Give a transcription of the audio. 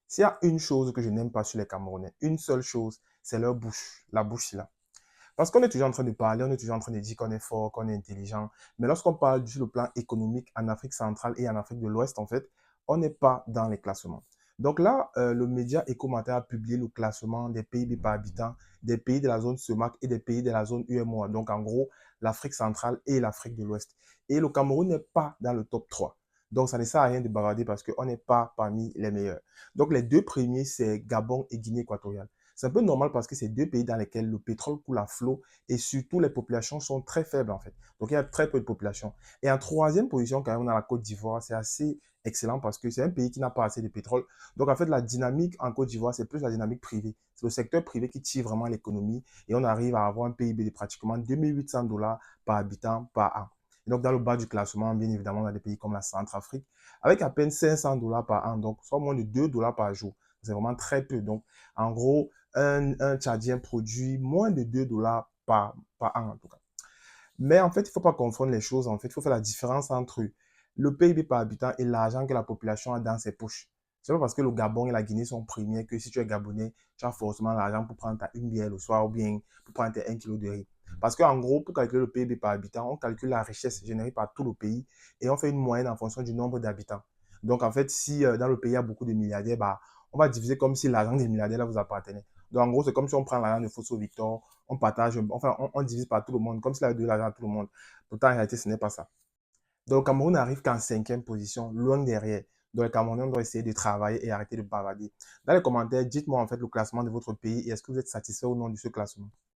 S'il y a une chose que je n'aime pas sur les Camerounais, une seule chose, c'est leur bouche. La bouche, là. Parce qu'on est toujours en train de parler, on est toujours en train de dire qu'on est fort, qu'on est intelligent. Mais lorsqu'on parle sur le plan économique en Afrique centrale et en Afrique de l'Ouest, en fait, on n'est pas dans les classements. Donc là, le média Ecomatin a publié le classement des PIB par habitant des pays de la zone CEMAC et des pays de la zone UEMOA. Donc en gros, l'Afrique centrale et l'Afrique de l'Ouest. Et le Cameroun n'est pas dans le top 3. Donc ça ne sert à rien de bavarder parce qu'on n'est pas parmi les meilleurs. Donc les deux premiers, c'est Gabon et Guinée équatoriale. C'est un peu normal parce que c'est deux pays dans lesquels le pétrole coule à flot et surtout les populations sont très faibles en fait. Donc il y a très peu de population. Et en troisième position, quand même, on a la Côte d'Ivoire. C'est assez excellent parce que c'est un pays qui n'a pas assez de pétrole. Donc en fait, la dynamique en Côte d'Ivoire, c'est plus la dynamique privée. C'est le secteur privé qui tire vraiment l'économie et on arrive à avoir un PIB de pratiquement 2800 dollars par habitant par an. Et donc dans le bas du classement, bien évidemment, on a des pays comme la Centrafrique avec à peine 500 dollars par an, donc soit moins de 2 dollars par jour. C'est vraiment très peu. Donc en gros, un Tchadien produit moins de 2 dollars par an en tout cas. Mais en fait, il ne faut pas confondre les choses. En fait, il faut faire la différence entre le PIB par habitant et l'argent que la population a dans ses poches. C'est pas parce que le Gabon et la Guinée sont premiers que si tu es Gabonais, tu as forcément l'argent pour prendre ta une bière le soir ou bien pour prendre tes 1 kilo de riz. Parce qu'en gros, pour calculer le PIB par habitant, on calcule la richesse générée par tout le pays et on fait une moyenne en fonction du nombre d'habitants. Donc, en fait, si dans le pays, il y a beaucoup de milliardaires, bah, on va diviser comme si l'argent des milliardaires là vous appartenait. Donc, en gros, c'est comme si on prend l'argent de Fosso Victor, on partage, enfin, on divise par tout le monde, comme s'il avait de l'argent à tout le monde. Pourtant, en réalité, ce n'est pas ça. Donc, le Cameroun n'arrive qu'en cinquième position, loin derrière. Donc, les Camerounais doivent essayer de travailler et arrêter de bavarder. Dans les commentaires, dites-moi en fait le classement de votre pays et est-ce que vous êtes satisfait ou non de ce classement.